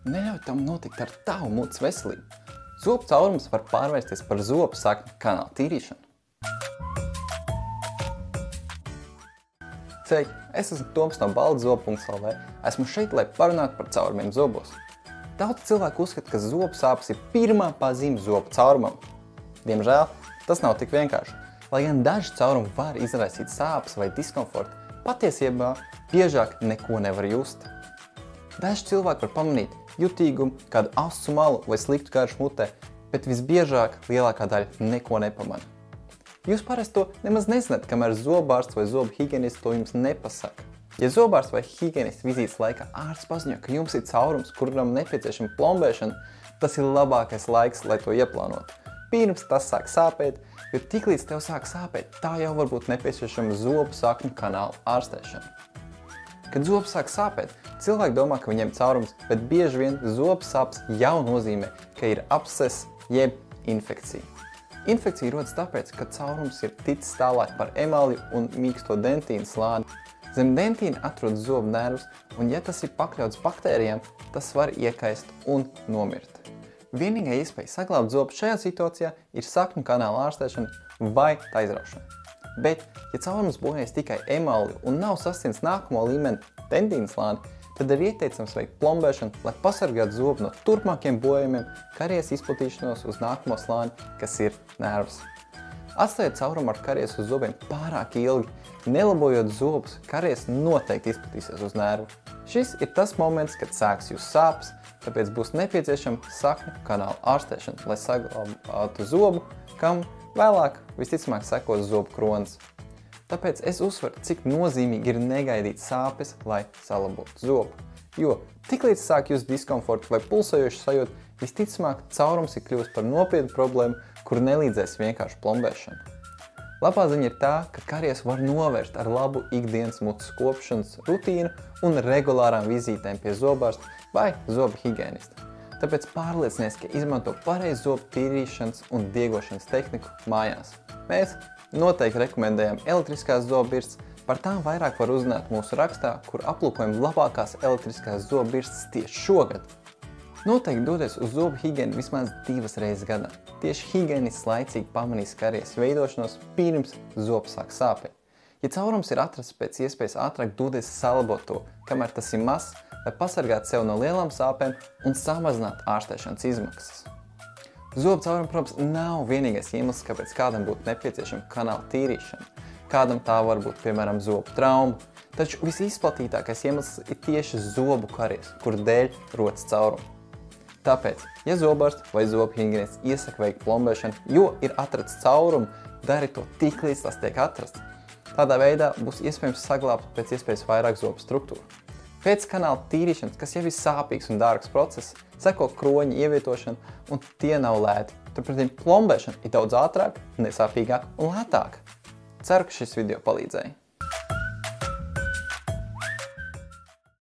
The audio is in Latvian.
neļauj tam notikt ar tavu mutes veselību. Zobu caurums var pārvērsties par zobu sakņu kanālu tīrīšanu. Sveiki, es esmu Toms no baltzobu.lv. Esmu šeit, lai parunātu par caurumiem zobos. Daudz cilvēku uzskata, ka zobu sāpes ir pirmā pazīme zobu caurumam. Diemžēl tas nav tik vienkārši. Lai gan daži caurumi var izraisīt sāpes vai diskomfortu, patiesībā biežāk neko nevar just. Daži cilvēki var pamanīt jutīgumu, kādu asu malu vai sliktu garšu mutē, bet visbiežāk lielākā daļa neko nepamana. Jūs parasti to nemaz nezināt, kamēr zobārsts vai zobu higienists to jums nepasaka. Ja zobārsts vai higienists vizītes laikā ārsts paziņo, ka jums ir caurums, kuram nepieciešama plombēšana, tas ir labākais laiks, lai to ieplānotu. Pirms tas sāk sāpēt, jo tiklīdz tev sāk sāpēt, tā jau var būt nepieciešama zobu sakņu kanāla ārstēšana. Kad zobs sāk sāpēt, cilvēki domā, ka viņiem caurums, bet bieži vien zobu sāpes jau nozīmē, ka ir abscess jeb infekcija. Infekcija rodas tāpēc, ka caurums ir ticis tālāk par emalju un mīksto dentīnu slāni. Zem dentīna atrodas zobu nervus, un ja tas ir pakļauts baktērijām, tas var iekaist un nomirt. Vienīgā iespēja saglabāt zobu šajā situācijā ir sakņu kanāla ārstēšana vai tā izraušana. Bet, ja caurums bojājas tikai emalju un nav sasniedzis nākamo līmeni dentīna slāni, tad ir ieteicams veikt plombēšanu, lai pasargātu zobu no turpmākiem bojājumiem, karies izplatīšanos uz nākamo slāni, kas ir nervs. Atstājot caurumu ar karies uz zobiem pārāk ilgi, nelabojot zobus, karies noteikti izplatīsies uz nervu. Šis ir tas moments, kad sāks jūs sāpes, tāpēc būs nepieciešama sakņu kanāla ārstēšana, lai saglabātu zobu, kam vēlāk visticamāk sekos zobu kronis. Tāpēc es uzsveru, cik nozīmīgi ir negaidīt sāpes, lai salabotu zobu. Jo tiklīdz sāk just diskomfortu vai pulsējošu sajūtu, visticamāk caurums ir kļūst par nopietnu problēmu, kur nelīdzēs vienkārši plombēšana. Labā ziņa ir tā, ka karies var novērst ar labu ikdienas mutes kopšanas rutīnu un regulārām vizītēm pie zobārsta vai zobu higienista. Tāpēc pārliecinies, ka izmanto pareizu zobu tīrīšanas un diegošanas tehniku mājās. Mēs noteikti rekomendējam elektriskās zobubirstes, par tām vairāk var uzzināt mūsu rakstā, kur aplūkojam labākās elektriskās zobubirstes tieši šogad. Noteikti dodies uz zobu higienu vismaz 2 reizes gadā. Tieši higienists laicīgi pamanīs karies veidošanos pirms zobs sāk sāpēt. Ja caurums ir atrasts pēc iespējas ātrāk, dodies salabot to, kamēr tas ir mazs, lai pasargātu sev no lielām sāpēm un samazinātu ārstēšanas izmaksas. Zobu caurums, protams, nav vienīgais iemesls, kāpēc kādam būtu nepieciešama kanāla tīrīšana. Kādam tā var būt, piemēram, zobu trauma, taču visizplatītākais iemesls ir tieši zobu karies, kur dēļ rodas caurumi. Tāpēc, ja zobārsts vai zobu higienists iesaka veikt plombēšanu, jo ir atrasts caurumu, dari to tiklīdz tas tiek atrasts. Tādā veidā būs iespējams saglabāt pēc iespējas vairāk zobu struktūru. Pēc kanāla tīrīšanas, kas jau ir sāpīgs un dārgs process, seko kroņa ievietošana, un tie nav lēti. Turpretī plombēšana ir daudz ātrāk, nesāpīgāk un lētāk. Ceru, ka šis video palīdzēja.